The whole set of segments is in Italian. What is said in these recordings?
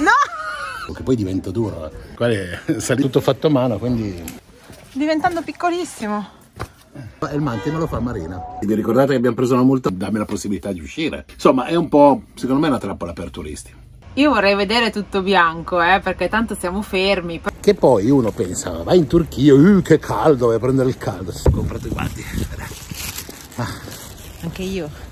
No! Che poi diventa duro. Qua è tutto fatto a mano, quindi... Diventando piccolissimo. Il Manti me lo fa Marina. Vi ricordate che abbiamo preso una multa? Dammi la possibilità di uscire. Insomma, è un po', secondo me, una trappola per turisti. Io vorrei vedere tutto bianco, perché tanto siamo fermi. Che poi uno pensa, vai in Turchia, che caldo, vai a prendere il caldo. Si sono comprato i guanti. Anche io.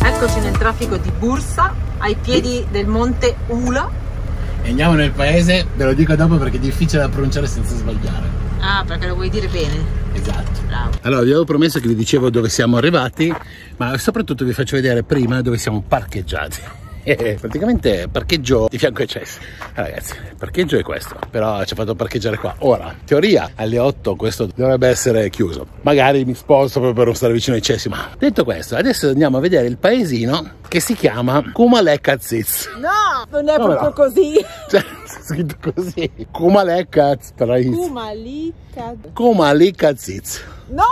Eccoci nel traffico di Bursa, ai piedi del monte Ula. E andiamo nel paese, ve lo dico dopo perché è difficile da pronunciare senza sbagliare. Ah, perché lo vuoi dire bene? Esatto. Bravo. Allora, vi avevo promesso che vi dicevo dove siamo arrivati, ma soprattutto vi faccio vedere prima dove siamo parcheggiati. Praticamente parcheggio di fianco ai cessi. Ragazzi, il parcheggio è questo, però ci ha fatto parcheggiare qua. Ora, in teoria alle 8 questo dovrebbe essere chiuso. Magari mi sposto proprio per non stare vicino ai cessi, ma detto questo, adesso andiamo a vedere il paesino che si chiama Kumalekaziz. No, non è proprio così. Cioè, è scritto così. Kumalekaziz. Kumalekaziz. No!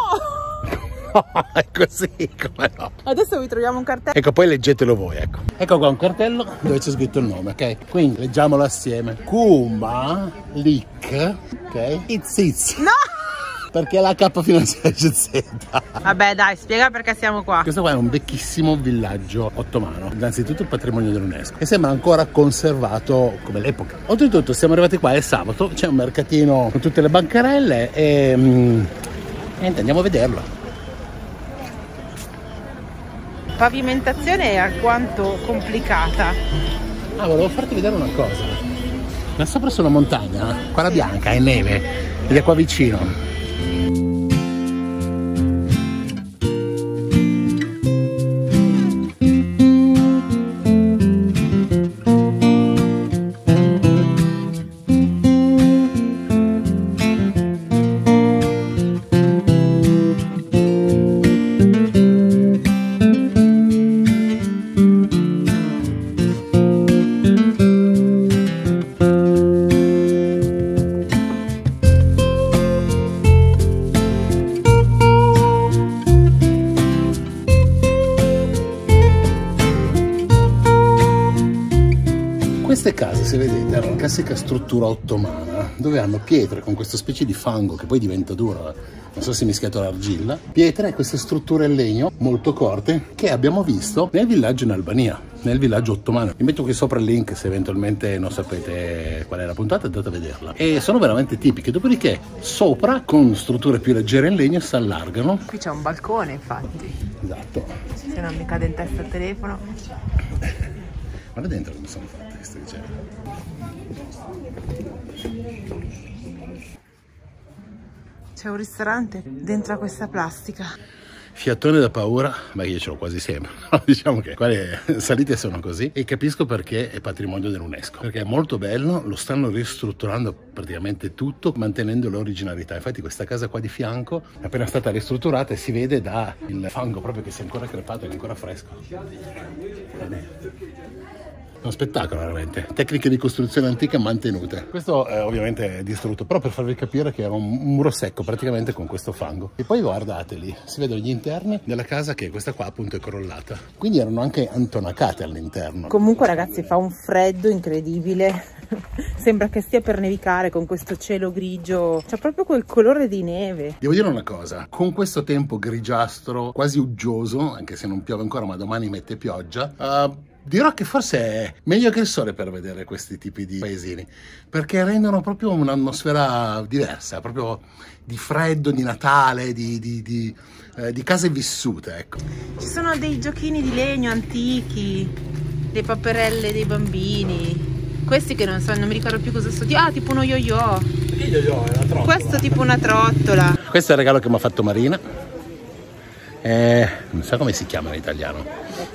È così, come no? Adesso vi troviamo un cartello. Ecco, poi leggetelo voi, ecco. Ecco qua un cartello dove c'è scritto il nome, ok? Quindi leggiamolo assieme. Kumalik, ok? It's. No! Perché la K finanziaria c'è Z. Vabbè, dai, spiega perché siamo qua. Questo qua è un vecchissimo villaggio ottomano, innanzitutto patrimonio dell'UNESCO, e sembra ancora conservato come l'epoca. Oltretutto siamo arrivati qua, è sabato, c'è un mercatino con tutte le bancarelle e niente, andiamo a vederlo. Pavimentazione è alquanto complicata. Ah, volevo farti vedere una cosa. Ma sopra sulla montagna, quella bianca, è neve, ed è qua vicino. Queste case, se vedete, hanno una classica struttura ottomana, dove hanno pietre con questa specie di fango che poi diventa duro, non so se mischiato all'argilla, pietre e queste strutture in legno molto corte che abbiamo visto nel villaggio in Albania, nel villaggio ottomano. Vi metto qui sopra il link se eventualmente non sapete qual è la puntata, andate a vederla. E sono veramente tipiche, dopodiché sopra con strutture più leggere in legno si allargano. Qui c'è un balcone, infatti. Esatto. Se non mi cade in testa il telefono. Guarda dentro come sono fatte queste ricette. C'è un ristorante dentro a questa plastica. Fiatone da paura, ma io ce l'ho quasi sempre. Diciamo che quelle salite sono così e capisco perché è patrimonio dell'UNESCO, perché è molto bello, lo stanno ristrutturando praticamente tutto mantenendo l'originalità. Infatti questa casa qua di fianco è appena stata ristrutturata e si vede da il fango proprio che si è ancora crepato e è ancora fresco. È uno spettacolo veramente, tecniche di costruzione antica mantenute. Questo ovviamente è distrutto, però per farvi capire che era un muro secco praticamente con questo fango. E poi guardateli, si vedono gli interni della casa che questa qua appunto è crollata. Quindi erano anche antonacate all'interno. Comunque ragazzi fa un freddo incredibile, sembra che stia per nevicare con questo cielo grigio, c'ha proprio quel colore di neve. Devo dire una cosa, con questo tempo grigiastro, quasi uggioso, anche se non piove ancora ma domani mette pioggia, dirò che forse è meglio che il sole per vedere questi tipi di paesini, perché rendono proprio un'atmosfera diversa, proprio di freddo, di Natale, di case vissute, ecco. Ci sono dei giochini di legno antichi, le paperelle dei bambini, questi che non so, non mi ricordo più cosa sono. Ah, tipo uno yo-yo. Perché yo-yo è una trottola? Questo tipo una trottola. Questo è il regalo che mi ha fatto Marina. Non so come si chiama in italiano.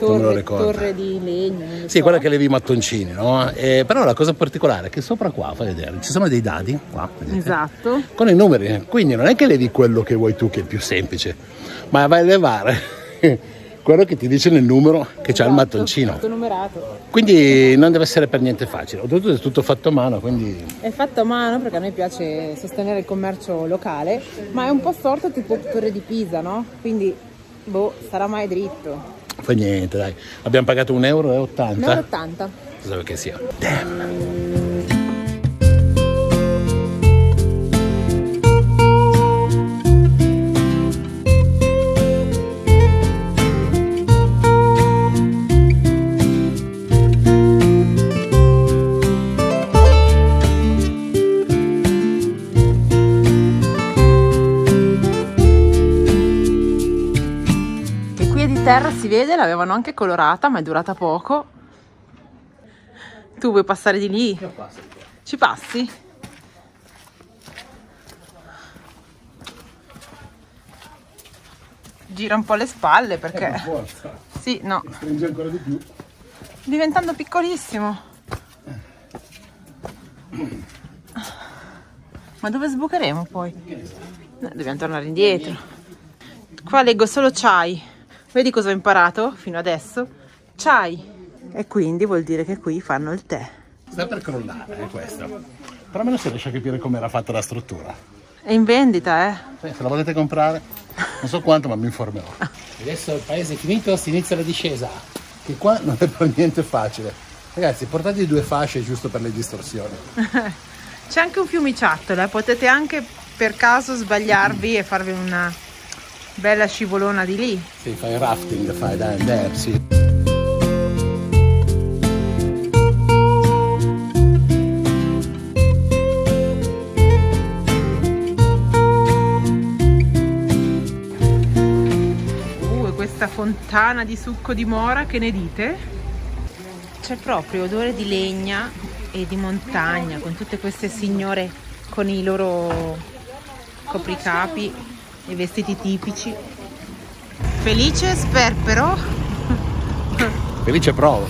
Non me lo ricordo. Torre di legno. Sì, quella che levi i mattoncini, no? Però la cosa particolare è che sopra qua, fai vedere, ci sono dei dadi, qua, vedete? Esatto. Con i numeri, quindi non è che levi quello che vuoi tu, che è più semplice, ma vai a levare quello che ti dice nel numero che c'ha il mattoncino. Tutto numerato. Quindi non deve essere per niente facile. Oltretutto è tutto fatto a mano, quindi... È fatto a mano perché a me piace sostenere il commercio locale, ma è un po' storto tipo Torre di Pisa, no? Quindi, boh, sarà mai dritto. Fa niente, dai. Abbiamo pagato 1,80 euro. 1,80 euro. Cosa che sia. Damn. Terra si vede, l'avevano anche colorata, ma è durata poco. Tu vuoi passare di lì? Io passo di qua. Ci passi? Gira un po' le spalle perché... Forza. Sì, no. Stringe ancora di più. Diventando piccolissimo. Ma dove sbucheremo poi? Dobbiamo tornare indietro. Qua leggo solo chai. Vedi cosa ho imparato fino adesso? Chai. E quindi vuol dire che qui fanno il tè. Sta per crollare, questo. Però almeno si riesce a capire come era fatta la struttura. È in vendita, Se la volete comprare, non so quanto, ma mi informerò. Adesso il paese è finito, si inizia la discesa. Che qua non è per niente facile. Ragazzi, portate 2 fasce giusto per le distorsioni. C'è anche un fiumiciattolo, potete anche per caso sbagliarvi e farvi una bella scivolona di lì. Sì, fai rafting, fai dai, sì. Questa fontana di succo di mora, che ne dite? C'è proprio odore di legna e di montagna, con tutte queste signore con i loro copricapi, i vestiti tipici. Felice sperpero. Felice provo.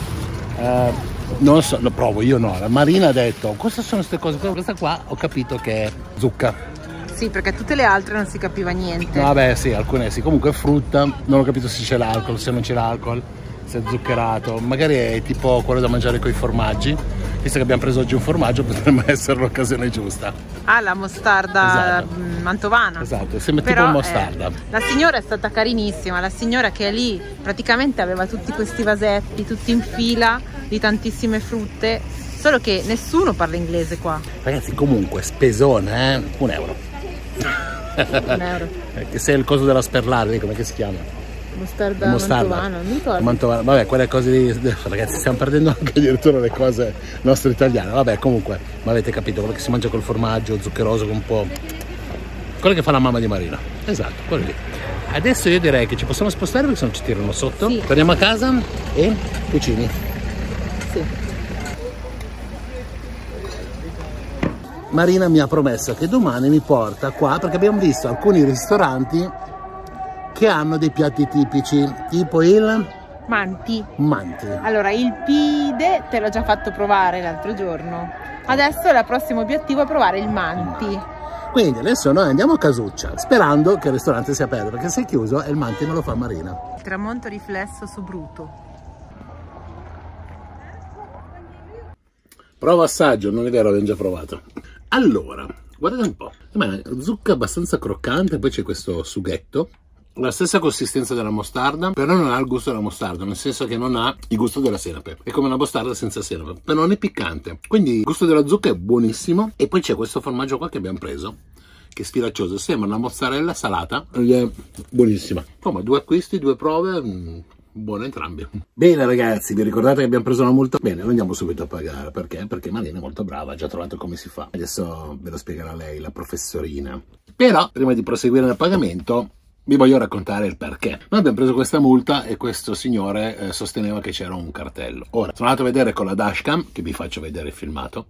Non so, lo provo, io no. La Marina ha detto, cosa sono queste cose? Questa qua ho capito che è zucca. Sì, perché tutte le altre non si capiva niente. No, vabbè, sì, alcune sì. Comunque è frutta, non ho capito se c'è l'alcol, se non c'è l'alcol, se è zuccherato. Magari è tipo quello da mangiare con i formaggi. Visto che abbiamo preso oggi un formaggio, potrebbe essere l'occasione giusta. Ah, la mostarda, esatto, mantovana. Esatto, sembra tipo mostarda. La signora è stata carinissima, la signora che è lì praticamente aveva tutti questi vasetti, tutti in fila, di tantissime frutte, solo che nessuno parla inglese qua. Ragazzi, comunque, spesone, 1 euro. 1 euro. Che se è il coso della sperlare, come si chiama? Mostarda mantovana, non mi ricordo. Mantovana, vabbè, quelle cose di... Ragazzi, stiamo perdendo anche addirittura le cose nostre italiane. Vabbè, comunque, ma avete capito, quello che si mangia col formaggio zuccheroso, con un po'... quello che fa la mamma di Marina. Esatto, quello lì. Adesso io direi che ci possiamo spostare perché se no ci tirano sotto. Sì. Torniamo a casa e cucini. Sì. Marina mi ha promesso che domani mi porta qua perché abbiamo visto alcuni ristoranti che hanno dei piatti tipici, tipo il Manti. Allora, il pide te l'ho già fatto provare l'altro giorno. Adesso il prossimo obiettivo è provare il Manti. Quindi adesso noi andiamo a casuccia, sperando che il ristorante sia aperto, perché se è chiuso il Manti me lo fa Marina. Il tramonto riflesso su Bruto. Prova assaggio, non è vero, abbiamo già provato. Allora, guardate un po', zucca abbastanza croccante, poi c'è questo sughetto, la stessa consistenza della mostarda, però non ha il gusto della mostarda, nel senso che non ha il gusto della senape, è come una mostarda senza senape, però non è piccante, quindi il gusto della zucca è buonissimo. E poi c'è questo formaggio qua che abbiamo preso, che è sfilacioso, sembra una mozzarella salata, ed è buonissima. Insomma, 2 acquisti, 2 prove, buone entrambi. Bene ragazzi, vi ricordate che abbiamo preso una multa? Bene, lo andiamo subito a pagare. Perché? Perché Marina è molto brava, ha già trovato come si fa. Adesso ve lo spiegherà lei, la professorina. Però, prima di proseguire nel pagamento, Vi voglio raccontare il perché. Noi abbiamo preso questa multa e questo signore sosteneva che c'era un cartello. Ora, sono andato a vedere con la dashcam, che vi faccio vedere il filmato.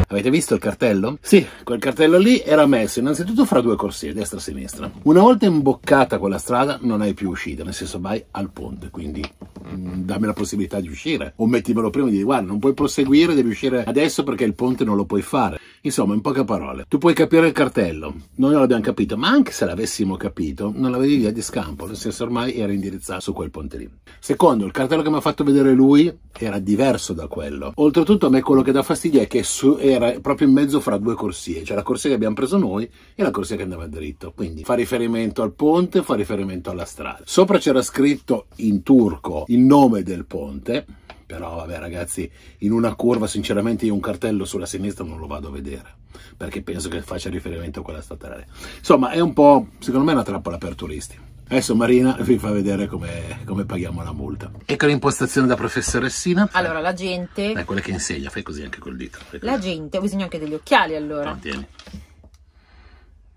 Avete visto il cartello? Sì, quel cartello lì era messo innanzitutto fra due corsie, destra e sinistra. Una volta imboccata quella strada non hai più uscita, nel senso vai al ponte, quindi dammi la possibilità di uscire. O mettimelo prima e di guarda, non puoi proseguire, devi uscire adesso perché il ponte non lo puoi fare. Insomma, in poche parole, tu puoi capire il cartello, noi non l'abbiamo capito, ma anche se l'avessimo capito, non l'avevi via di scampo, nel senso ormai era indirizzato su quel ponte lì. Secondo, il cartello che mi ha fatto vedere lui era diverso da quello. Oltretutto a me quello che dà fastidio è che era proprio in mezzo fra due corsie, cioè la corsia che abbiamo preso noi e la corsia che andava dritto, quindi fa riferimento al ponte, fa riferimento alla strada. Sopra c'era scritto in turco il nome del ponte, però vabbè ragazzi, in una curva sinceramente io un cartello sulla sinistra non lo vado a vedere, perché penso che faccia riferimento a quella statale. Insomma è un po', secondo me, una trappola per turisti. Adesso Marina vi fa vedere come paghiamo la multa. Ecco l'impostazione da professoressina. Allora la gente... È quella che insegna, fai così anche col dito. La gente, ho bisogno anche degli occhiali allora. No, tieni.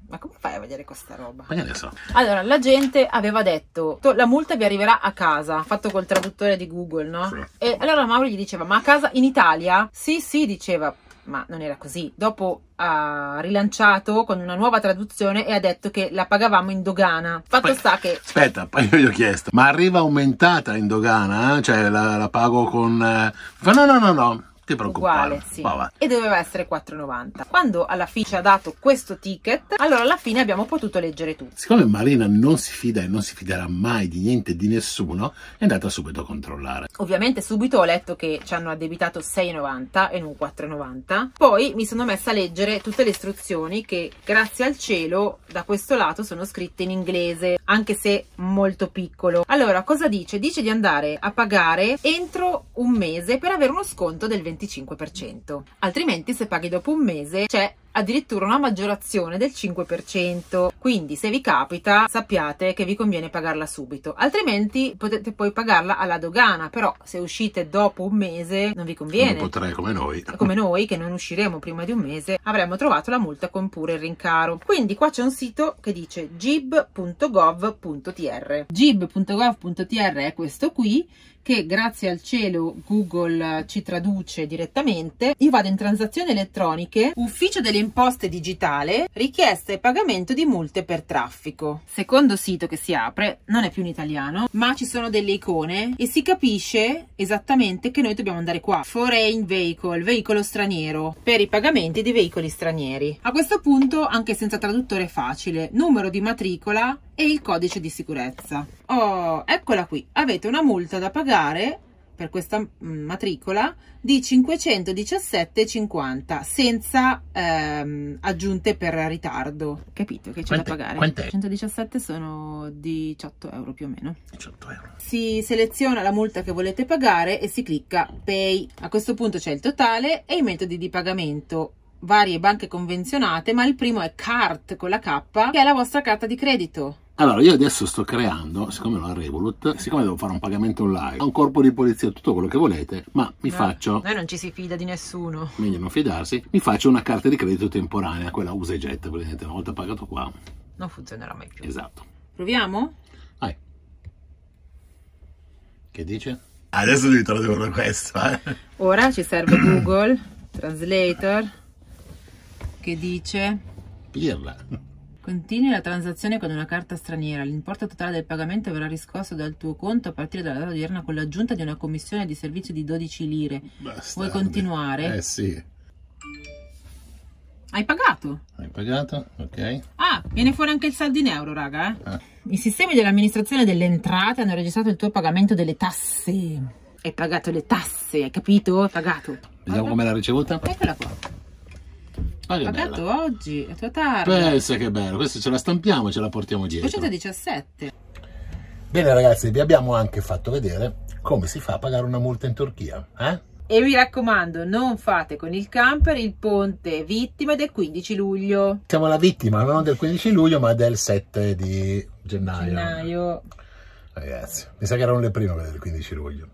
Ma come fai a vedere questa roba? Ma che ne so. Allora, la gente aveva detto, la multa vi arriverà a casa, fatto col traduttore di Google, no? Sì. E allora Mauro gli diceva, ma a casa in Italia? Sì, sì, diceva, ma non era così. Dopo ha rilanciato con una nuova traduzione e ha detto che la pagavamo in dogana. Fatto sta che... Aspetta, poi io gli ho chiesto, ma arriva aumentata in dogana? Cioè la pago con... Fa no. Ti preoccupare. Uguale, sì. E doveva essere 4,90. Quando alla fine ci ha dato questo ticket, allora alla fine abbiamo potuto leggere tutto. Siccome Marina non si fida e non si fiderà mai di niente e di nessuno, è andata subito a controllare. Ovviamente subito ho letto che ci hanno addebitato 6,90 e non 4,90. Poi mi sono messa a leggere tutte le istruzioni che, grazie al cielo, da questo lato sono scritte in inglese, anche se molto piccolo. Allora, cosa dice? Dice di andare a pagare entro un mese per avere uno sconto del 25%. Altrimenti, se paghi dopo un mese, c'è addirittura una maggiorazione del 5%. Quindi se vi capita sappiate che vi conviene pagarla subito, altrimenti potete poi pagarla alla dogana, però se uscite dopo un mese non vi conviene. Dopo 3 come noi che non usciremo prima di un mese, avremmo trovato la multa con pure il rincaro. Quindi qua c'è un sito che dice gib.gov.tr. gib.gov.tr è questo qui, che grazie al cielo Google ci traduce direttamente. Io vado in transazioni elettroniche, ufficio delle imposte digitale, richiesta e pagamento di multe per traffico. Secondo sito che si apre, non è più in italiano, ma ci sono delle icone e si capisce esattamente che noi dobbiamo andare qua. Foreign vehicle, veicolo straniero, per i pagamenti di veicoli stranieri. A questo punto, anche senza traduttore facile, numero di matricola e il codice di sicurezza. Oh, eccola qui, avete una multa da pagare per questa matricola di 517,50 senza aggiunte per ritardo. Capito che c'è da pagare? Quant'è? 117 sono 18 euro più o meno. 18 euro. Si seleziona la multa che volete pagare e si clicca Pay. A questo punto c'è il totale e i metodi di pagamento. Varie banche convenzionate, ma il primo è CART con la K, che è la vostra carta di credito. Allora, io adesso sto creando, siccome ho la Revolut, siccome devo fare un pagamento online, a un corpo di polizia, tutto quello che volete, ma faccio... Noi non ci si fida di nessuno. Meglio non fidarsi. Mi faccio una carta di credito temporanea, quella usa e getta, vedete, una volta pagato qua. Non funzionerà mai più. Esatto. Proviamo? Vai. Che dice? Adesso devi tradurre questo, Ora ci serve Google Translator, che dice... Pirla. Continui la transazione con una carta straniera. L'importo totale del pagamento verrà riscosso dal tuo conto a partire dalla data odierna con l'aggiunta di una commissione di servizio di 12 lire. Vuoi continuare? Sì. Hai pagato? Hai pagato? Ok. Ah, viene fuori anche il saldo in euro, raga. I sistemi dell'amministrazione delle entrate hanno registrato il tuo pagamento delle tasse. Hai pagato le tasse, hai capito? Hai pagato. Vediamo come l'ha ricevuta. Eccola qua. Pagato bella. oggi, è tua tarda. Pensa che bello, questo ce la stampiamo e ce la portiamo dietro. 217. Bene ragazzi, vi abbiamo anche fatto vedere come si fa a pagare una multa in Turchia, E mi raccomando, non fate con il camper il ponte vittime del 15 luglio. Siamo la vittima non del 15 luglio ma del 7 di gennaio. Ragazzi, mi sa che erano le prime del 15 luglio.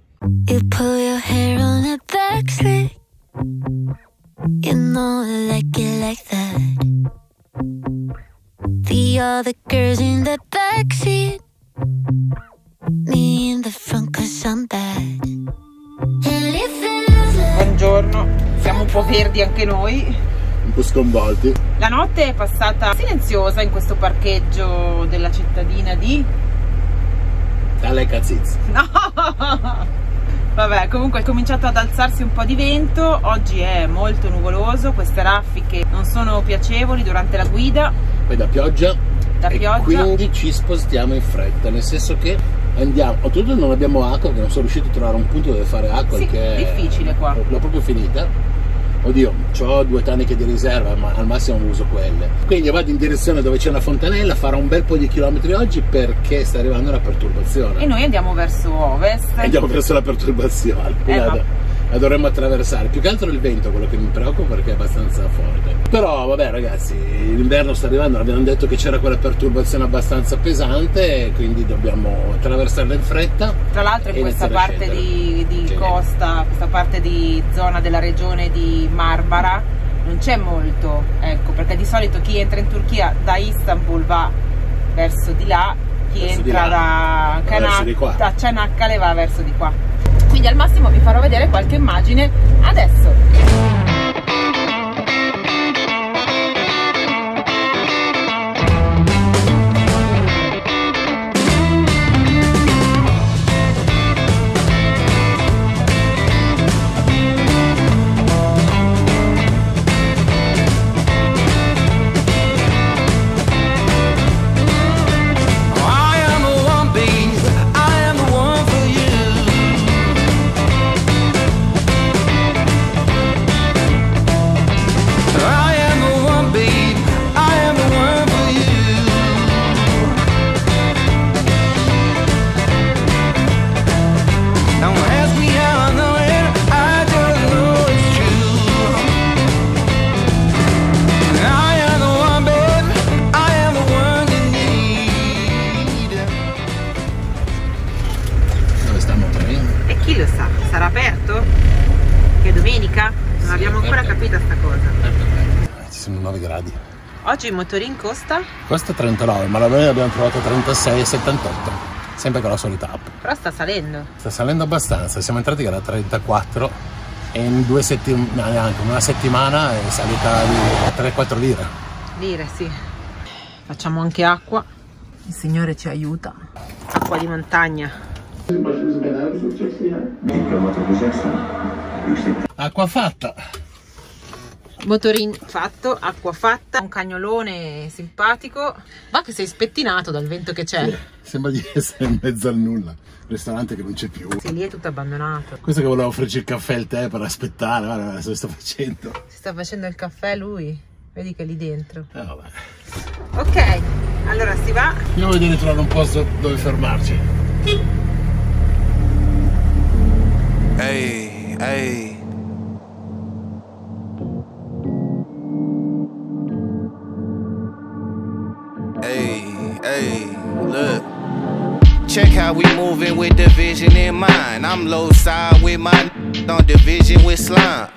You pull your hair on a backslid. You know I like it like that. The other girls in the backseat, me in the front 'cause I'm bad. And it feels like Buongiorno, siamo un po' verdi anche noi, Un po' sconvolti. la notte è passata silenziosa in questo parcheggio della cittadina di... Dalle Caziz. No! Vabbè, comunque è cominciato ad alzarsi un po' di vento, oggi è molto nuvoloso, queste raffiche non sono piacevoli durante la guida. Poi da pioggia. Da e pioggia. quindi ci spostiamo in fretta, nel senso che andiamo, oltretutto non abbiamo acqua, perché non sono riuscito a trovare un punto dove fare acqua, Sì, che difficile qua. L'ho proprio finita. Oddio, ho 2 taniche di riserva, ma al massimo uso quelle. Quindi vado in direzione dove c'è una fontanella, farò un bel po' di chilometri oggi perché sta arrivando una perturbazione. E noi andiamo verso ovest. Andiamo verso la perturbazione, la dovremmo attraversare. Più che altro il vento, quello che mi preoccupa, perché è abbastanza forte. Però vabbè ragazzi, l'inverno sta arrivando, abbiamo detto che c'era quella perturbazione abbastanza pesante, quindi dobbiamo attraversarla in fretta. Tra l'altro in questa parte di costa, questa parte di zona della regione di Marmara non c'è molto, ecco, perché di solito chi entra in Turchia da Istanbul va verso di là, chi Verso entra di qua. da Çanakkale va verso di qua. Quindi al massimo vi farò vedere qualche immagine adesso. Sarà aperto? Che è domenica? Non abbiamo ancora capito sta cosa. Ci sono 9 gradi. Oggi il motorin costa? Costa 39, ma noi l'abbiamo trovato a 36,78. Sempre con la solita app. Però sta salendo. Sta salendo abbastanza, siamo entrati che era 34 e in 2 settimane, anche una settimana è salita di 3-4 lire. Lire, sì. Facciamo anche acqua. Il Signore ci aiuta. Acqua di montagna. Acqua fatta. Motorin fatto, acqua fatta, un cagnolone simpatico. Va che sei spettinato dal vento che c'è. Sembra di essere in mezzo al nulla. Ristorante che non c'è più. Sì, lì è tutto abbandonato. Questo che voleva offrirci il caffè e il tè per aspettare, guarda adesso lo sta facendo. Si sta facendo il caffè lui. Vedi che è lì dentro. Vabbè. Ok, allora si va. Andiamo a vedere di trovare un posto dove fermarci. Hey, hey. Hey, hey, look. Check how we moving with division in mind. I'm low side with my on division with slime.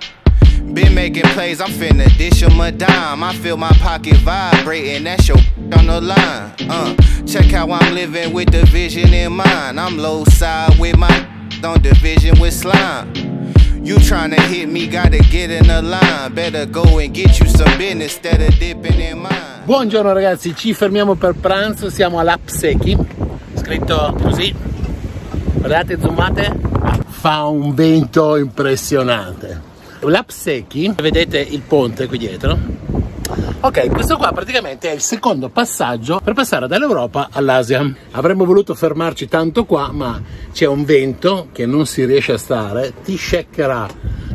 Been making plays, I'm finna dish 'em a dime. I feel my pocket vibrating, that's your on the line. Check how I'm living with division in mind. I'm low side with my on division with slime. You tryna hit me, gotta get in the line. Better go and get you some business instead of dipping in mine. Buongiorno ragazzi, ci fermiamo per pranzo, siamo a Lapseki, scritto così, guardate, zoomate, fa un vento impressionante. Lapseki, vedete il ponte qui dietro? Ok, questo qua praticamente è il secondo passaggio per passare dall'Europa all'Asia. Avremmo voluto fermarci tanto qua, ma c'è un vento che non si riesce a stare, ti sceccherà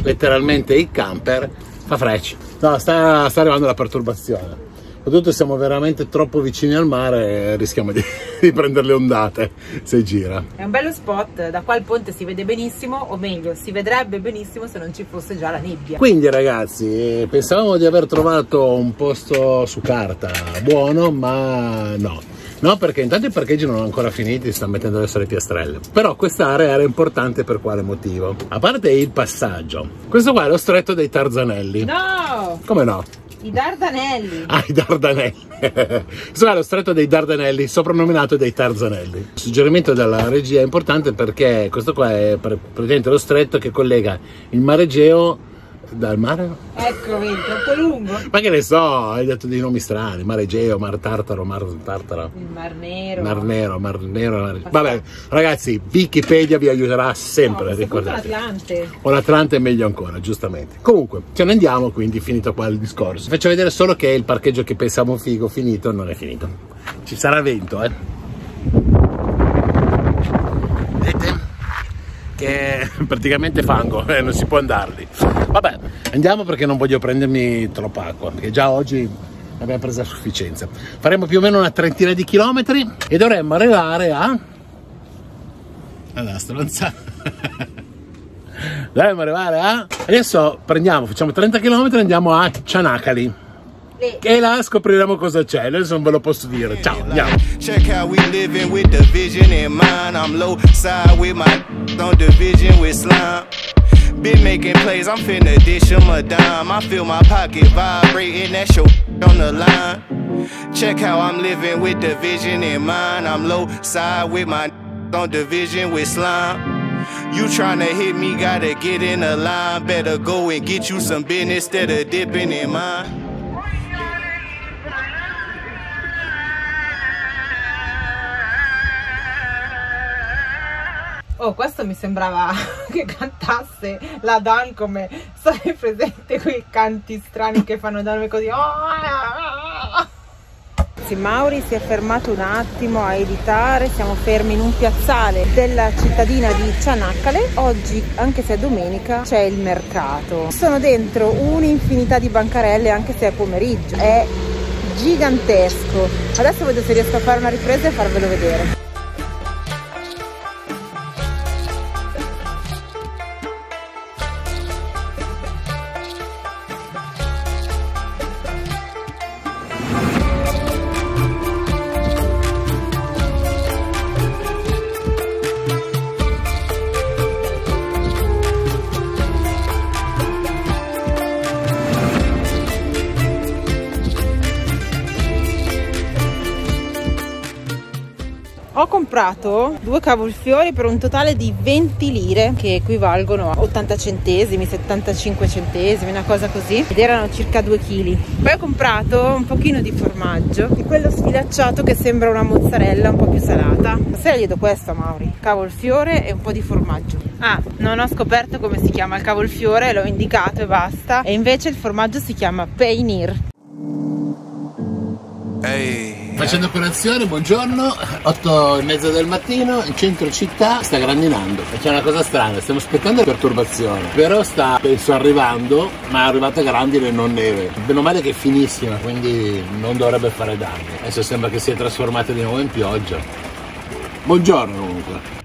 letteralmente il camper, fa freccia. No, sta arrivando la perturbazione. Soprattutto siamo veramente troppo vicini al mare e rischiamo di prendere le ondate se gira. È un bello spot, da qua il ponte si vede benissimo, o meglio, si vedrebbe benissimo se non ci fosse già la nebbia. Quindi ragazzi, pensavamo di aver trovato un posto su carta buono, ma no. No, perché intanto i parcheggi non sono ancora finiti, stanno mettendo adesso le piastrelle. Però quest'area era importante per quale motivo? A parte il passaggio, questo qua è lo stretto dei Tarzanelli. No! Come no? I Dardanelli. Ah, i Dardanelli. Questo è lo stretto dei Dardanelli, soprannominato dei Tarzanelli. Il suggerimento della regia è importante perché questo qua è praticamente lo stretto che collega il Mar Egeo dal mare? Ecco, vedi, troppo lungo. Ma che ne so, hai detto dei nomi strani, Mar Egeo, Mar Tartaro, Mar Tartaro. Il Mar Nero. Mar Nero, Mar Nero. Vabbè, ragazzi, Wikipedia vi aiuterà sempre, ricordate. L'Atlante. O l'Atlante è meglio ancora, giustamente. Comunque, ce ne andiamo, quindi finito qua il discorso. Vi faccio vedere solo che il parcheggio che pensavo figo finito non è finito. Ci sarà vento, Vedete? Che è praticamente fango, non si può andarli. Vabbè, andiamo perché non voglio prendermi troppa acqua, perché già oggi ne abbiamo presa a sufficienza. Faremo più o meno una trentina di chilometri e dovremmo arrivare a... alla stronza. Dovremmo arrivare a... Adesso facciamo 30 km e andiamo a Cianacali. E là scopriremo cosa c'è, adesso non ve lo posso dire. Ciao, andiamo. Check how we living with the vision in mind. I'm low side with my on division with slime. Been making plays, I'm finna dish 'em a dime. I feel my pocket vibrating, that's your on the line. Check how I'm living with the vision in mind. I'm low side with my on division with slime. You tryna hit me, gotta get in a line. Better go and get you some business instead of dipping in mine. Oh, questo mi sembrava che cantasse la Dan, come sai presente quei canti strani che fanno Dan così. Mauri si è fermato un attimo a editare, siamo fermi in un piazzale della cittadina di Cianaccale. Oggi, anche se è domenica, c'è il mercato. Sono dentro un'infinità di bancarelle anche se è pomeriggio, è gigantesco. Adesso vedo se riesco a fare una ripresa e farvelo vedere. Ho comprato 2 cavolfiori per un totale di 20 lire, che equivalgono a 80 centesimi, 75 centesimi, una cosa così, ed erano circa 2 kg. Poi ho comprato un pochino di formaggio, di quello sfilacciato che sembra una mozzarella un po' più salata. Stasera gli do questo a Mauri, cavolfiore e un po' di formaggio. Ah, non ho scoperto come si chiama il cavolfiore, l'ho indicato e basta. E invece il formaggio si chiama Pioneer. Hey. Facendo colazione, buongiorno, 8:30 del mattino, in centro città sta grandinando e c'è una cosa strana, stiamo aspettando la perturbazione, però sta, penso, arrivando, ma è arrivata grandine e non neve. Bene o male che è finissima, quindi non dovrebbe fare danni. Adesso sembra che sia trasformata di nuovo in pioggia. Buongiorno comunque.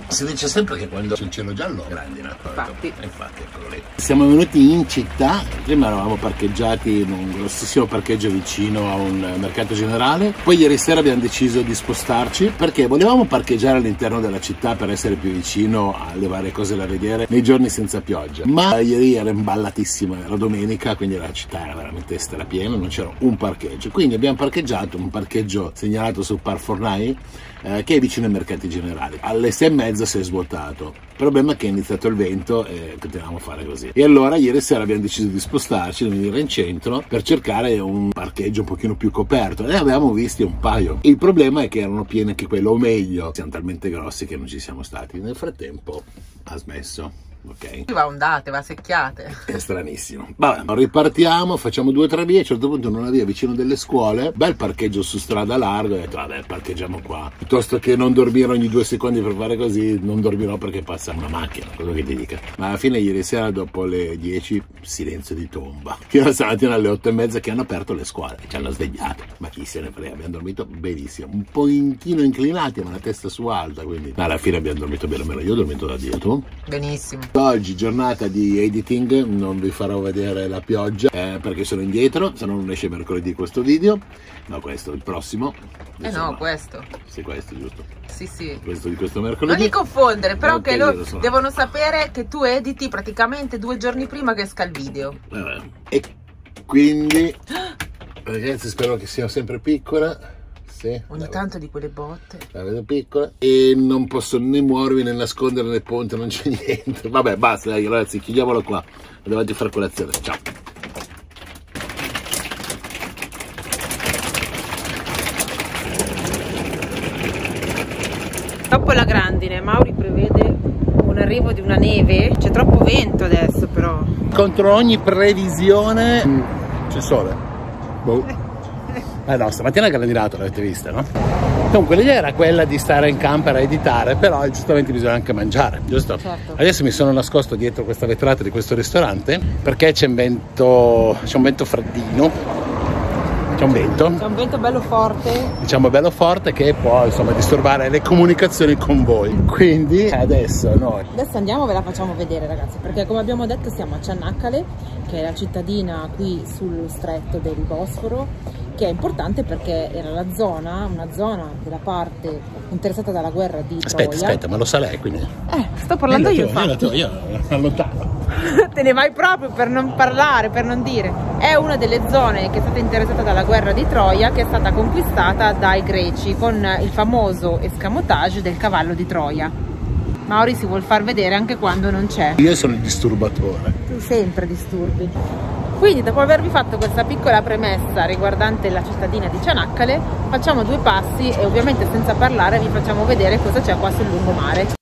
Si dice sempre che quando c'è il cielo giallo grandina. Infatti, eccolo lì. Siamo venuti in città, prima eravamo parcheggiati in un grossissimo parcheggio vicino a un mercato generale, poi ieri sera abbiamo deciso di spostarci perché volevamo parcheggiare all'interno della città per essere più vicino alle varie cose da vedere nei giorni senza pioggia, ma ieri era imballatissima, era domenica, quindi la città era veramente strapiena, non c'era un parcheggio, quindi abbiamo parcheggiato un parcheggio segnalato su Parfornai che è vicino ai mercati generali. Alle 6:30 si è svuotato. Il problema è che è iniziato il vento e continuiamo a fare così. E allora ieri sera abbiamo deciso di spostarci, di venire in centro per cercare un parcheggio un pochino più coperto. Ne avevamo visti un paio. Il problema è che erano pieni anche quello, o meglio, siamo talmente grossi che non ci siamo stati. Nel frattempo ha smesso. Ok. Va ondate, va secchiate. È stranissimo. Vabbè, ripartiamo, facciamo 2 o 3 vie. A un certo punto in una via vicino delle scuole, bel parcheggio su strada larga, ho detto vabbè, parcheggiamo qua. Piuttosto che non dormire ogni 2 secondi per fare così, non dormirò perché passa una macchina, quello che ti dica. Ma alla fine ieri sera dopo le 10 silenzio di tomba. Fino a stamattina alle 8:30 che hanno aperto le scuole e ci hanno svegliato. Ma chi se ne frega, abbiamo dormito benissimo. Un pochino inclinati, ma la testa su alta, quindi alla fine abbiamo dormito bene o meno. Io ho dormito da Dio, tu? Benissimo. Oggi giornata di editing, non vi farò vedere la pioggia perché sono indietro, se no non esce mercoledì questo video. No, questo, il prossimo. No, questo. Sì, questo, giusto. Sì. Questo di questo mercoledì. Non li confondere, però che loro devono sapere che tu editi praticamente 2 giorni prima che esca il video. E quindi, ragazzi, spero che sia sempre piccola. Sì, ogni tanto di quelle botte. La vedo piccola e non posso né muovermi né nascondere nel ponte, non c'è niente. Vabbè, basta, dai, ragazzi, chiudiamolo qua. Andiamo avanti a fare colazione. Ciao. Dopo la grandine, Mauri prevede un arrivo di una neve. C'è troppo vento adesso, però. Contro ogni previsione c'è sole. Boh. No, stamattina è grandinato, l'avete vista, no? Comunque l'idea era quella di stare in camper a editare, però giustamente bisogna anche mangiare, giusto? Certo. Adesso mi sono nascosto dietro questa vetrata di questo ristorante perché c'è un vento freddino. C'è un vento bello forte. Diciamo bello forte che può insomma disturbare le comunicazioni con voi. Quindi adesso andiamo, ve la facciamo vedere, ragazzi, perché come abbiamo detto siamo a Çanakkale, che è la cittadina qui sul stretto del Bosforo, che è importante perché era una zona della parte interessata dalla guerra di Troia. Aspetta, ma lo sa lei, quindi? Sto parlando io, infatti. Io allontano. Te ne vai proprio per non parlare, per non dire. È una delle zone che è stata interessata dalla guerra di Troia, che è stata conquistata dai greci con il famoso escamotage del cavallo di Troia. Mauri si vuol far vedere anche quando non c'è. Io sono il disturbatore. Tu sempre disturbi. Quindi, dopo avervi fatto questa piccola premessa riguardante la cittadina di Çanakkale, facciamo 2 passi e ovviamente senza parlare vi facciamo vedere cosa c'è qua sul lungomare.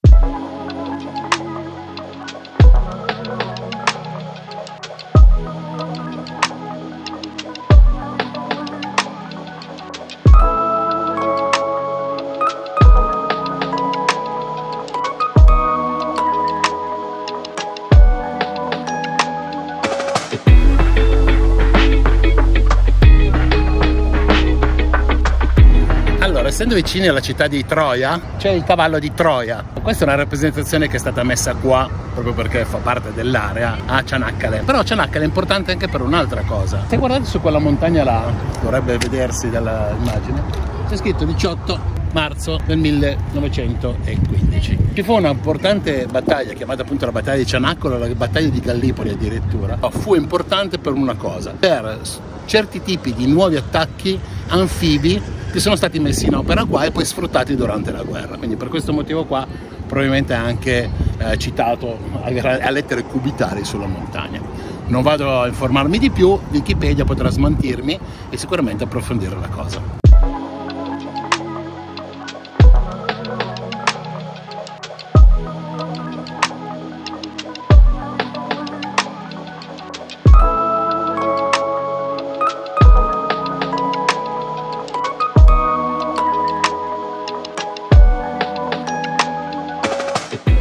Essendo vicini alla città di Troia, c'è il cavallo di Troia. Questa è una rappresentazione che è stata messa qua proprio perché fa parte dell'area a Çanakkale. Però Çanakkale è importante anche per un'altra cosa. Se guardate su quella montagna là, dovrebbe vedersi dall'immagine, c'è scritto 18 marzo del 1915. Ci fu una importante battaglia chiamata appunto la battaglia di Çanakkale, la battaglia di Gallipoli addirittura. Fu importante per una cosa, per certi tipi di nuovi attacchi anfibi che sono stati messi in opera qua e poi sfruttati durante la guerra. Quindi per questo motivo qua probabilmente è anche citato a lettere cubitali sulla montagna. Non vado a informarmi di più, Wikipedia potrà smentirmi e sicuramente approfondire la cosa.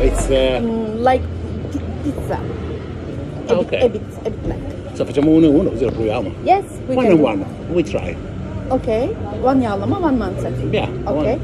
It's like pizza. Okay. A bit black. So facciamo 1 e 1 così lo proviamo. Yes, we One can. and one. We try. Ok, one yallama, one manzat. Yeah, ok.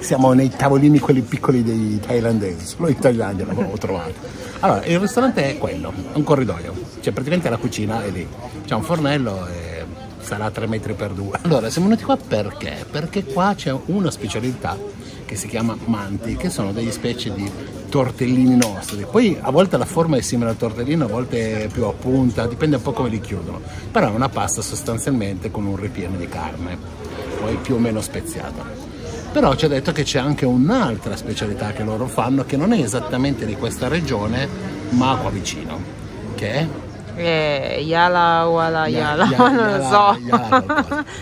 Siamo nei tavolini quelli piccoli dei thailandesi, solo in Thailandia l'avevo trovato. Allora, il ristorante è quello, è un corridoio, cioè praticamente la cucina è lì, c'è un fornello e sarà 3 metri per 2. Allora, siamo venuti qua perché? Perché qua c'è una specialità che si chiama manti, che sono degli specie di tortellini nostri. Poi a volte la forma è simile al tortellino, a volte è più a punta, dipende un po' come li chiudono. Però è una pasta sostanzialmente con un ripieno di carne, poi più o meno speziata. Però ci ha detto che c'è anche un'altra specialità che loro fanno, che non è esattamente di questa regione, ma qua vicino, che è? Yala, non lo so.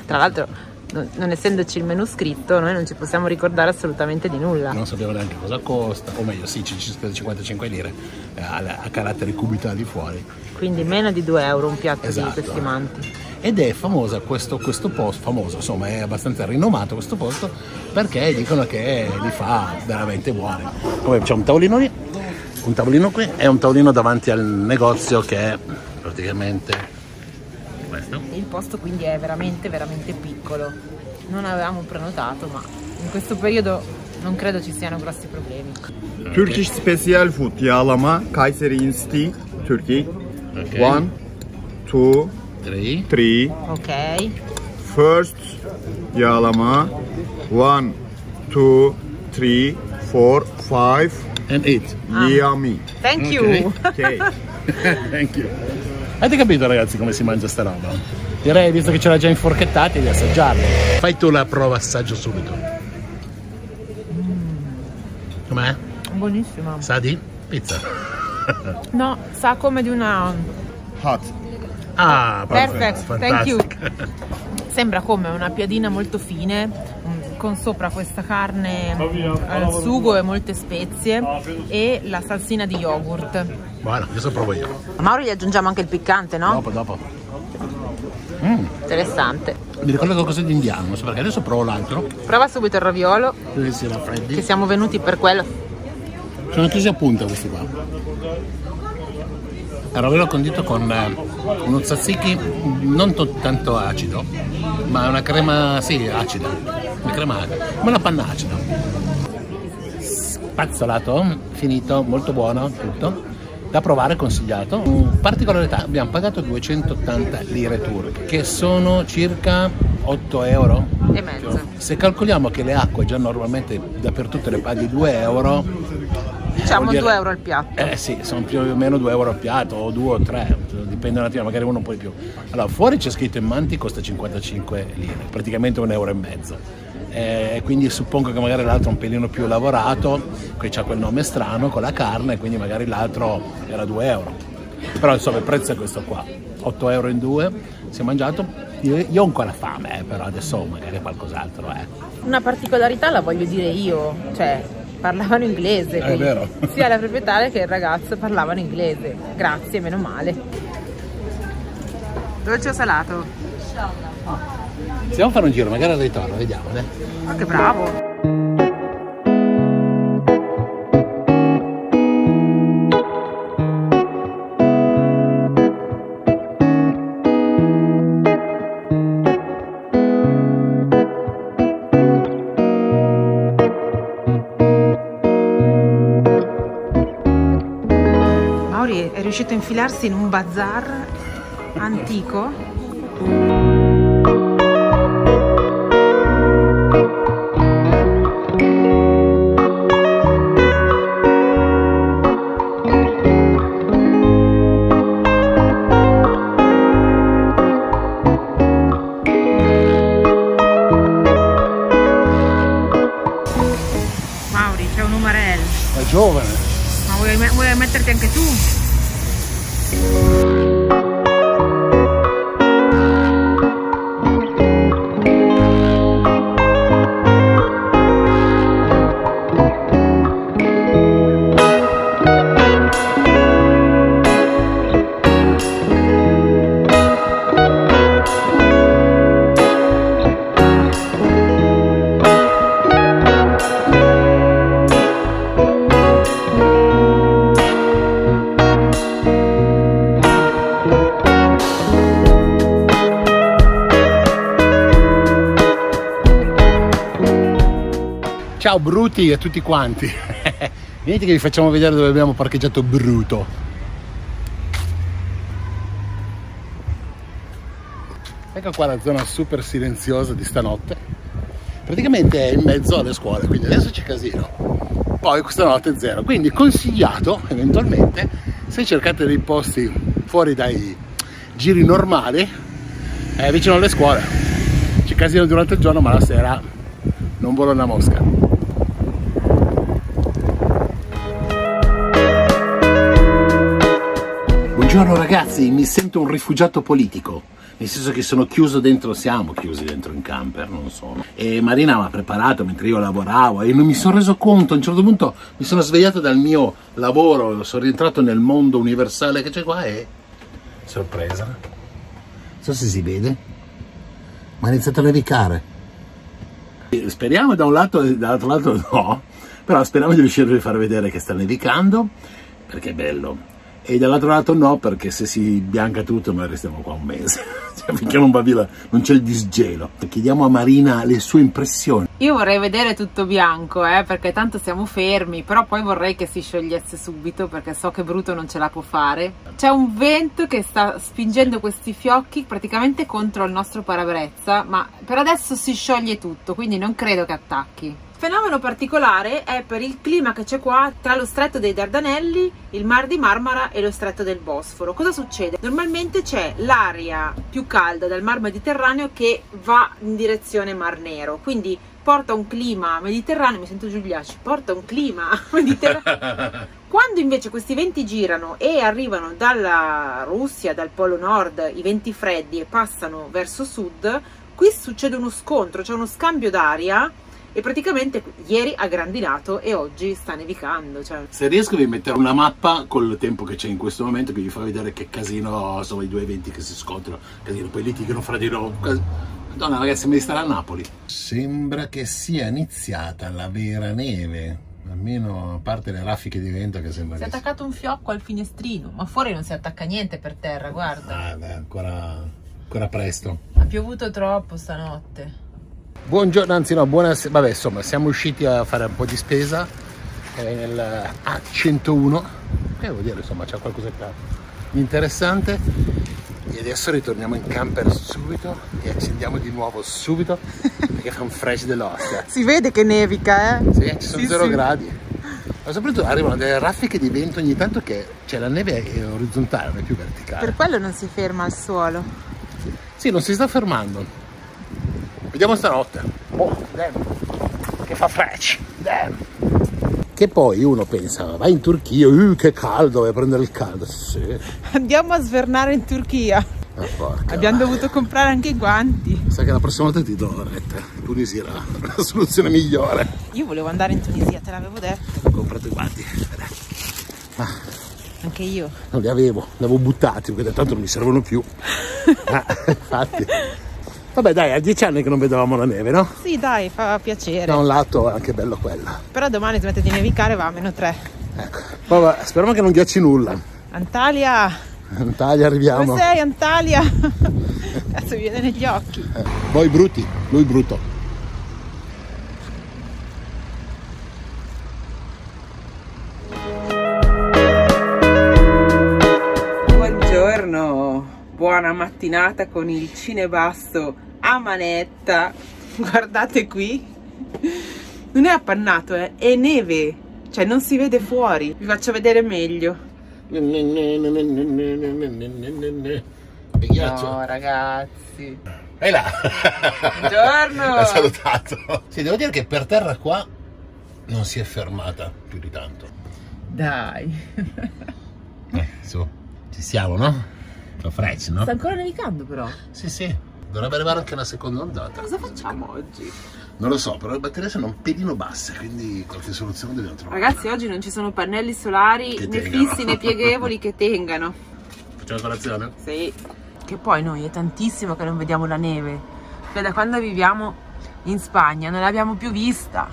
Tra l'altro, non essendoci il menù scritto, noi non ci possiamo ricordare assolutamente di nulla. Non sappiamo neanche cosa costa, o meglio sì, ci sono 55 lire a caratteri cubitali fuori. Quindi meno di 2 euro un piatto Esatto. di questi manti. Ed è famosa questo posto, famoso insomma, è abbastanza rinomato questo posto perché dicono che li fa veramente buoni. Come c'è un tavolino lì, un tavolino qui e un tavolino davanti al negozio che è praticamente questo. Il posto quindi è veramente piccolo. Non avevamo prenotato, ma in questo periodo non credo ci siano grossi problemi. Turkish special food, yağlama, Kayseri Insti, Turkey. Ok. 1, 2, 3. 3. Ok. First, yağlama. 1, 2, 3, 4, 5. And eat. Yummy. Thank you. Okay. Thank you. Avete capito ragazzi come si mangia sta roba? Direi, visto che ce l'ha già inforchettati, di assaggiarlo. Fai tu la prova assaggio subito. Com'è? Buonissima. Sa di pizza? No, sa come di una... Hot. Ah, Perfect, thank you. fantastic. Sembra come una piadina molto fine, con sopra questa carne al sugo e molte spezie e la salsina di yogurt. Buono, adesso provo io. A Mauro gli aggiungiamo anche il piccante, no? Dopo. Interessante. Mi ricorda qualcosa di indiano, non so perché. Adesso provo l'altro. Prova subito il raviolo, Dove si raffreddi. che siamo venuti per quello. Sono chiusi a punta questi qua. Il raviolo condito con uno tzatziki non tanto acido, ma una crema, sì, acida. Una crema acida, ma una panna acida. Spazzolato, finito, molto buono tutto. Da provare, consigliato. Particolarità, abbiamo pagato 280 lire turche, che sono circa 8 euro. E mezzo. Se calcoliamo che le acque già normalmente dappertutto le paghi 2 euro, Diciamo vuol dire- 2 euro al piatto. sì, sono più o meno 2 euro al piatto, o 2 o 3, dipende un attimo, magari uno un po' di più. Allora, fuori c'è scritto in Manti costa 55 lire, praticamente 1,5 euro. Quindi suppongo che magari l'altro è un pelino più lavorato, qui c'ha quel nome strano con la carne, quindi magari l'altro era 2 euro. Però insomma il prezzo è questo qua, 8 euro in due, si è mangiato. Io ho ancora fame, però adesso magari qualcos'altro. Una particolarità la voglio dire io, cioè parlavano inglese, È quindi vero. sia la proprietaria che il ragazzo parlavano inglese. Grazie, meno male. Dolce o salato? Stiamo a fare un giro, magari al ritorno, vediamo. Ma che bravo! Mauri è riuscito a infilarsi in un bazar antico. Mauri, c'è un umarello. È giovane. Ma vuoi metterti anche tu? Ciao bruti a tutti quanti. Venite che vi facciamo vedere dove abbiamo parcheggiato bruto. Ecco qua la zona super silenziosa di stanotte. Praticamente è in mezzo alle scuole, quindi adesso c'è casino. Poi questa notte è zero. Quindi consigliato eventualmente, se cercate dei posti fuori dai giri normali, vicino alle scuole. C'è casino durante il giorno, ma la sera non vola una mosca. Buongiorno ragazzi, mi sento un rifugiato politico, nel senso che siamo chiusi dentro in camper, non sono. E Marina mi ha preparato mentre io lavoravo e non mi sono reso conto, a un certo punto mi sono svegliato dal mio lavoro, sono rientrato nel mondo universale che c'è qua e... sorpresa. Non so se si vede, ma ha iniziato a nevicare. Speriamo da un lato e dall'altro lato no, però speriamo di riuscire a far vedere che sta nevicando, perché è bello. E dall'altro lato no, perché se si bianca tutto noi restiamo qua un mese. finché non va via, non c'è il disgelo. Chiediamo a Marina le sue impressioni. Io vorrei vedere tutto bianco, perché tanto siamo fermi, però poi vorrei che si sciogliesse subito perché so che Bruto non ce la può fare. C'è un vento che sta spingendo questi fiocchi praticamente contro il nostro parabrezza, ma per adesso si scioglie tutto, quindi non credo che attacchi. Fenomeno particolare è per il clima che c'è qua tra lo stretto dei Dardanelli, il Mar di Marmara e lo stretto del Bosforo. Cosa succede? Normalmente c'è l'aria più calda dal Mar Mediterraneo che va in direzione Mar Nero, quindi porta un clima mediterraneo, mi sento Giuliacci, porta un clima mediterraneo. Quando invece questi venti girano e arrivano dalla Russia, dal Polo Nord, i venti freddi e passano verso sud, qui succede uno scontro, c'è uno scambio d'aria. E praticamente ieri ha grandinato e oggi sta nevicando. Cioè. Se riesco vi mettere una mappa col tempo che c'è in questo momento che vi fa vedere che casino sono i due eventi che si scontrano, casino, poi litigano fra di loro. Madonna ragazzi, sembra di stare a Napoli. Sembra che sia iniziata la vera neve, almeno a parte le raffiche di vento che sembra. Si è attaccato un fiocco al finestrino, ma fuori non si attacca niente per terra, guarda. Ah beh, ancora presto. Ha piovuto troppo stanotte. Buongiorno, anzi no, buonasera, vabbè insomma siamo usciti a fare un po' di spesa nel A101, che devo dire insomma c'è qualcosa di interessante e adesso ritorniamo in camper subito e accendiamo di nuovo subito perché fa un fresh dell'ostia. Si vede che nevica, Sì, ci sono 0 gradi. Ma soprattutto arrivano delle raffiche di vento ogni tanto che la neve è orizzontale, non è più verticale. Per quello non si ferma al suolo. Sì, non si sta fermando. Vediamo stanotte. Oh, damn. Che fa fresh. Damn. Che poi uno pensa, vai in Turchia, che caldo, vai a prendere il caldo. Sì. Andiamo a svernare in Turchia. Abbiamo dovuto comprare anche i guanti. Sai che la prossima volta ti do retta. Tunisia era la soluzione migliore. Io volevo andare in Tunisia, te l'avevo detto. Ho comprato i guanti. Anche io. Non li avevo buttati perché tanto non mi servono più. Infatti. Vabbè dai, a 10 anni che non vedevamo la neve, no? Sì dai, fa piacere. Da un lato è anche bello quello. Però domani smette di nevicare, va a -3. Ecco. Vabbè, speriamo che non ghiacci nulla. Antalya! Antalya, arriviamo. Dove sei Antalya? Cazzo mi viene negli occhi. Voi brutti, lui brutto. Buongiorno, buona mattinata con il cinebasso a manetta. Guardate qui, non è appannato, è neve, cioè non si vede fuori. Vi faccio vedere meglio. No ragazzi. Ehi là. Buongiorno. L'ha salutato. Sì, devo dire che per terra qua non si è fermata più di tanto. Dai. Su, ci siamo, no? Fa fresh, no? Sta ancora nevicando però. Sì, dovrebbe arrivare anche una seconda ondata. Cosa facciamo oggi? Non lo so, però le batterie sono un pelino basse, quindi qualche soluzione dobbiamo trovare. Ragazzi, oggi non ci sono pannelli solari che né tengano. fissi né pieghevoli che tengano. Facciamo colazione? Sì. Che poi noi è tantissimo che non vediamo la neve. Cioè da quando viviamo in Spagna non l'abbiamo più vista.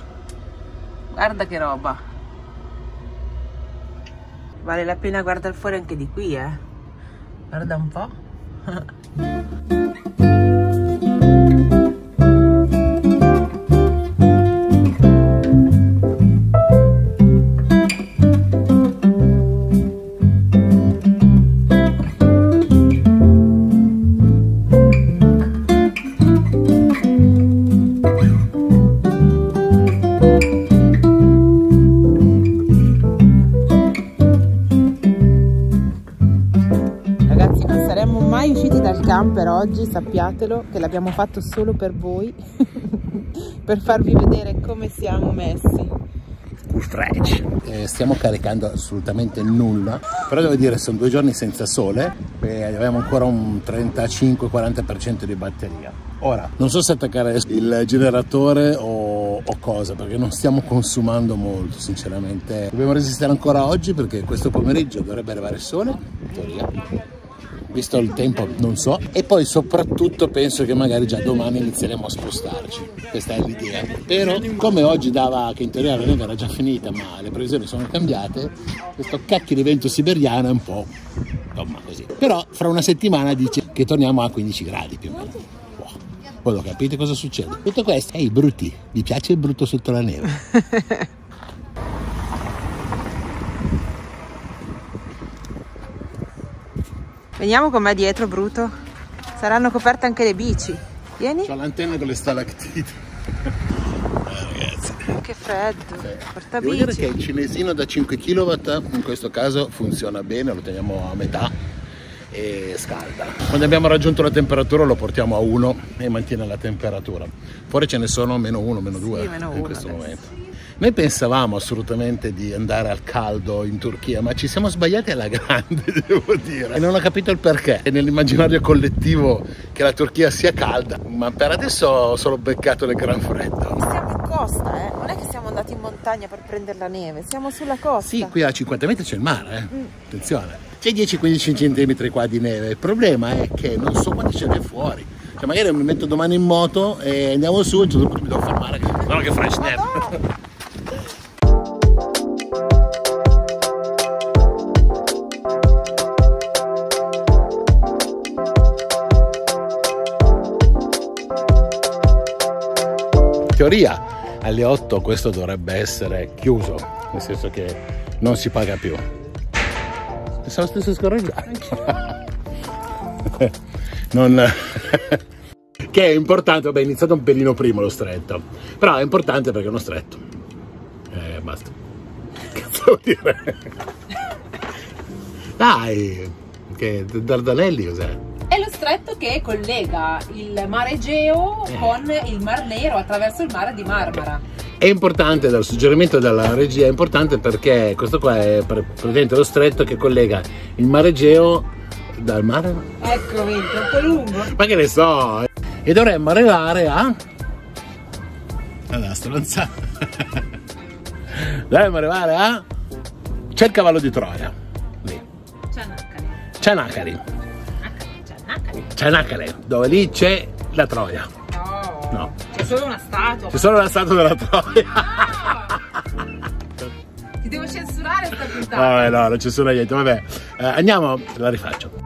Guarda che roba. Vale la pena guardare fuori anche di qui, Guarda un po'. Per oggi sappiatelo che l'abbiamo fatto solo per voi per farvi vedere come siamo messi. Fresh. Stiamo caricando assolutamente nulla, però devo dire sono 2 giorni senza sole e abbiamo ancora un 35-40% di batteria. Ora non so se attaccare il generatore o cosa, perché non stiamo consumando molto sinceramente. Dobbiamo resistere ancora oggi perché questo pomeriggio dovrebbe arrivare il sole in teoria. Visto il tempo non so, e poi soprattutto penso che magari già domani inizieremo a spostarci, questa è l'idea. Però come oggi dava che in teoria la neve era già finita ma le previsioni sono cambiate, questo cacchio di vento siberiano è un po' insomma così. Però fra una settimana dice che torniamo a 15 gradi più o meno. Wow. Poi lo capite cosa succede? Tutto questo, ehi brutti, vi piace il brutto sotto la neve? Vediamo com'è dietro, Bruto. Saranno coperte anche le bici. Vieni. C'ho l'antenna con le stalactiti. Ragazzi. Che freddo. Porta Devo dire bici. che il cinesino da 5 kW in questo caso funziona bene, lo teniamo a metà e scalda. Quando abbiamo raggiunto la temperatura lo portiamo a 1 e mantiene la temperatura. Fuori ce ne sono -1, -2 Sì, in -1 questo adesso. momento. Noi pensavamo assolutamente di andare al caldo in Turchia, ma ci siamo sbagliati alla grande, devo dire. E non ho capito il perché. È nell'immaginario collettivo che la Turchia sia calda, ma per adesso ho solo beccato del gran freddo. Siamo in costa, eh? Non è che siamo andati in montagna per prendere la neve, siamo sulla costa. Sì, qui a 50 metri c'è il mare, attenzione. C'è 10-15 cm qua di neve. Il problema è che non so quanti ce n'è fuori. Cioè magari mi metto domani in moto e andiamo su e a un certo punto mi devo fermare. No, che fresh neve. In teoria alle 8 questo dovrebbe essere chiuso, nel senso che non si paga più. Pensavo stesso scorreggiare. Non... che è importante, vabbè, è iniziato un pelino prima lo stretto, però è importante perché è uno stretto. Basta. Che cazzo vuol dire? Dai, che Dardanelli cos'è? È lo stretto che collega il mare Egeo con il Mar Nero attraverso il mare di Marmara. È importante, dal suggerimento della regia, è importante perché questo qua è praticamente lo stretto che collega il mare Egeo dal mare. Eccomi, troppo lungo. Ma che ne so, e dovremmo arrivare a... Allora, stronza. Dovremmo arrivare a... C'è il cavallo di Troia. Lì. Cianacari. Cianacare, dove lì c'è la Troia. No. C'è solo una statua. C'è solo la statua della Troia. Ti devo censurare sta puntata. Vabbè, no, non c'è solo niente. Vabbè, andiamo, la rifaccio.